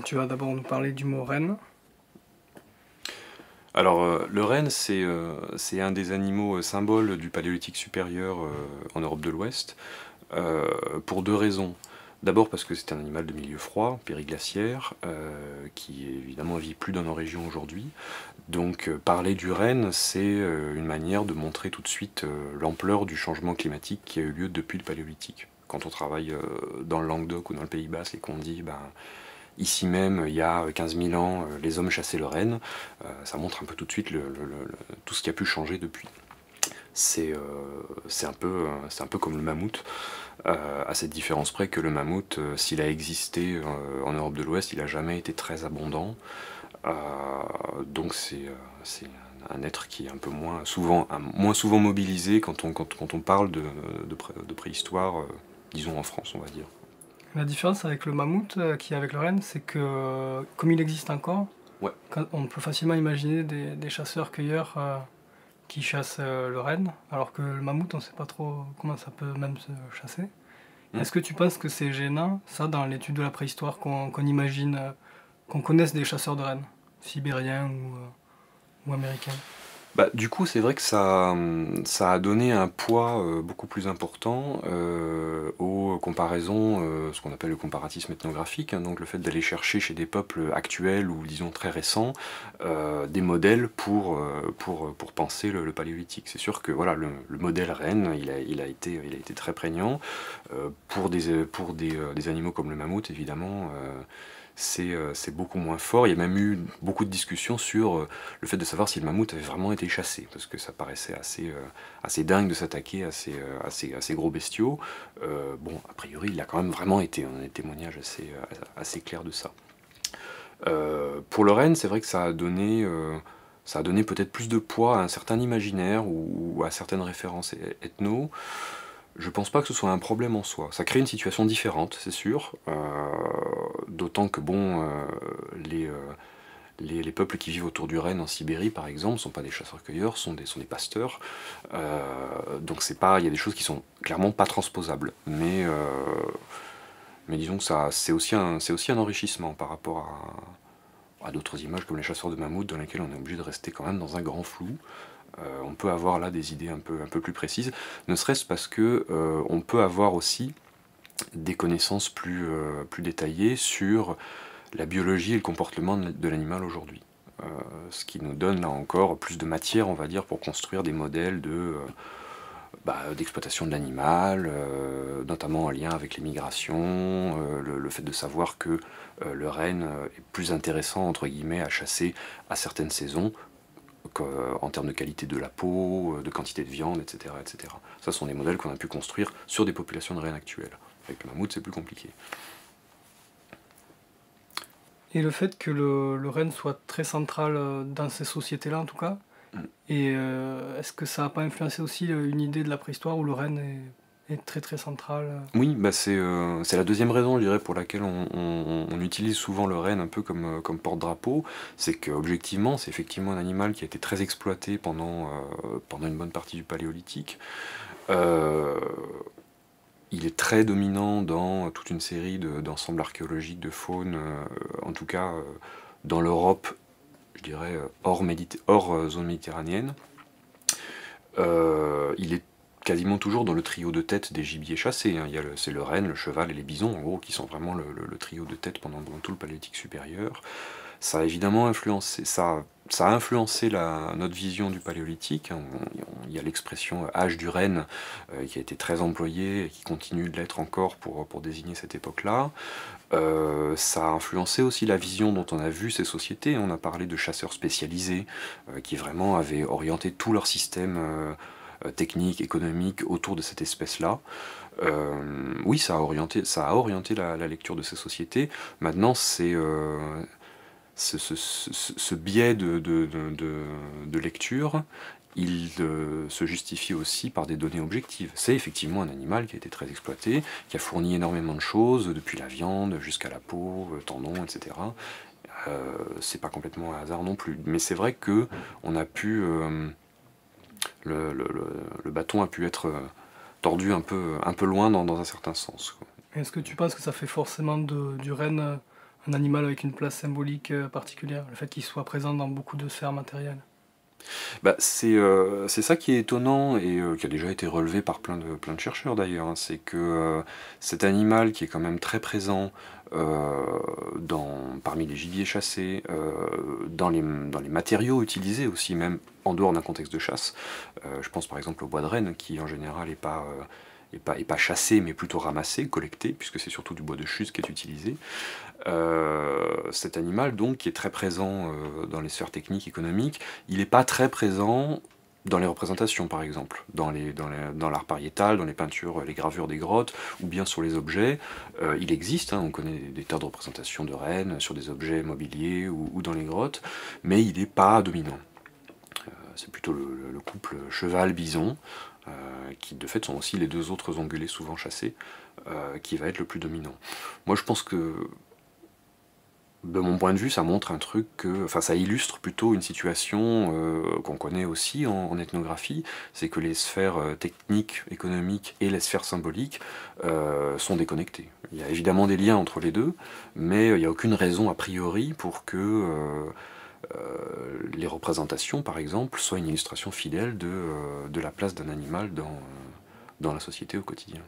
Tu vas d'abord nous parler du mot renne. Alors, le renne, c'est un des animaux symboles du Paléolithique supérieur en Europe de l'Ouest, pour deux raisons. D'abord parce que c'est un animal de milieu froid, périglaciaire, qui évidemment vit plus dans nos régions aujourd'hui. Donc parler du renne, c'est une manière de montrer tout de suite l'ampleur du changement climatique qui a eu lieu depuis le Paléolithique. Quand on travaille dans le Languedoc ou dans le Pays Basque et qu'on dit ben, ici même, il y a 15 000 ans, les hommes chassaient le renne, ça montre un peu tout de suite tout ce qui a pu changer depuis. C'est un peu comme le mammouth, à cette différence près que le mammouth, s'il a existé en Europe de l'Ouest, il n'a jamais été très abondant. Euh, donc c'est un être qui est un peu moins souvent mobilisé quand on parle de préhistoire, disons en France, on va dire. La différence avec le mammouth qui est avec le renne, c'est que comme il existe encore, Ouais. on peut facilement imaginer des chasseurs-cueilleurs qui chassent le renne, alors que le mammouth, on ne sait pas trop comment ça peut même se chasser. Mm. Est-ce que tu penses que c'est gênant, ça, dans l'étude de la préhistoire, qu'on imagine, qu'on connaisse des chasseurs de rennes, sibériens ou américains? Bah, du coup, c'est vrai que ça a donné un poids beaucoup plus important aux comparaisons, ce qu'on appelle le comparatisme ethnographique, hein, donc le fait d'aller chercher chez des peuples actuels ou disons très récents des modèles pour penser le paléolithique. C'est sûr que voilà, le modèle renne, il a été très prégnant. Des animaux comme le mammouth, évidemment, c'est beaucoup moins fort. Il y a même eu beaucoup de discussions sur le fait de savoir si le mammouth avait vraiment été chassé, parce que ça paraissait assez dingue de s'attaquer à ces gros bestiaux. Bon, a priori, il a quand même vraiment été, on a des témoignages assez clairs de ça. Pour le renne, c'est vrai que ça a donné peut-être plus de poids à un certain imaginaire ou à certaines références ethno. Je pense pas que ce soit un problème en soi. Ça crée une situation différente, c'est sûr. D'autant que bon, les, euh, les peuples qui vivent autour du renne en Sibérie, par exemple, ne sont pas des chasseurs-cueilleurs, sont des pasteurs. Donc c'est pas, il y a des choses qui sont clairement pas transposables. Mais disons que c'est aussi un enrichissement par rapport à d'autres images comme les chasseurs de mammouths dans lesquelles on est obligé de rester quand même dans un grand flou. On peut avoir là des idées un peu plus précises, ne serait-ce parce que on peut avoir aussi des connaissances plus détaillées sur la biologie et le comportement de l'animal aujourd'hui. Ce qui nous donne là encore plus de matière, on va dire, pour construire des modèles d'exploitation de l'animal, notamment en lien avec les migrations, le fait de savoir que le renne est plus intéressant entre guillemets à chasser à certaines saisons en termes de qualité de la peau, de quantité de viande, etc. etc. Ça sont des modèles qu'on a pu construire sur des populations de rennes actuelles. Avec le mammouth, c'est plus compliqué. Et le fait que le renne soit très central dans ces sociétés-là, en tout cas, Mm. et est-ce que ça n'a pas influencé aussi une idée de la préhistoire où le renne est très très central Oui, bah c'est la deuxième raison, je dirais, pour laquelle on utilise souvent le renne un peu comme porte-drapeau. C'est qu'objectivement, c'est effectivement un animal qui a été très exploité pendant une bonne partie du Paléolithique. Euh, Il est très dominant dans toute une série d'ensembles archéologiques, de faune, en tout cas dans l'Europe, je dirais, hors zone méditerranéenne. Il est quasiment toujours dans le trio de tête des gibiers chassés, hein. C'est le renne, le cheval et les bisons, en gros, qui sont vraiment le trio de tête pendant tout le Paléolithique supérieur. Ça a évidemment influencé, ça a influencé notre vision du Paléolithique. Il y a l'expression âge du renne qui a été très employée et qui continue de l'être encore pour désigner cette époque-là. Ça a influencé aussi la vision dont on a vu ces sociétés. On a parlé de chasseurs spécialisés qui vraiment avaient orienté tout leur système technique, économique autour de cette espèce-là. Oui, ça a orienté la lecture de ces sociétés. Maintenant, ce biais de lecture, il se justifie aussi par des données objectives. C'est effectivement un animal qui a été très exploité, qui a fourni énormément de choses, depuis la viande jusqu'à la peau, tendons, etc. C'est pas complètement un hasard non plus. Mais c'est vrai que on a pu, le bâton a pu être tordu un peu loin dans un certain sens, quoi. Est-ce que tu penses que ça fait forcément du renne un animal avec une place symbolique particulière, le fait qu'il soit présent dans beaucoup de sphères matérielles. Bah, c'est ça qui est étonnant et qui a déjà été relevé par plein de chercheurs d'ailleurs, hein. C'est que cet animal qui est quand même très présent parmi les gibiers chassés, dans les matériaux utilisés aussi, même en dehors d'un contexte de chasse. Je pense par exemple au bois de renne qui en général est pas chassé mais plutôt ramassé, collecté, puisque c'est surtout du bois de chusque qui est utilisé. Cet animal donc qui est très présent dans les sphères techniques, économiques, il n'est pas très présent dans les représentations par exemple, dans l'art pariétal, dans les peintures, les gravures des grottes, ou bien sur les objets. Il existe, hein, on connaît des tas de représentations de rennes sur des objets mobiliers ou dans les grottes, mais il n'est pas dominant. C'est plutôt le couple cheval-bison, qui de fait sont aussi les deux autres ongulés souvent chassés, qui va être le plus dominant. Moi je pense que de mon point de vue, ça montre un truc enfin, ça illustre plutôt une situation qu'on connaît aussi en ethnographie, c'est que les sphères techniques, économiques et les sphères symboliques sont déconnectées. Il y a évidemment des liens entre les deux, mais il n'y a aucune raison a priori pour que les représentations, par exemple, soient une illustration fidèle de la place d'un animal dans la société au quotidien.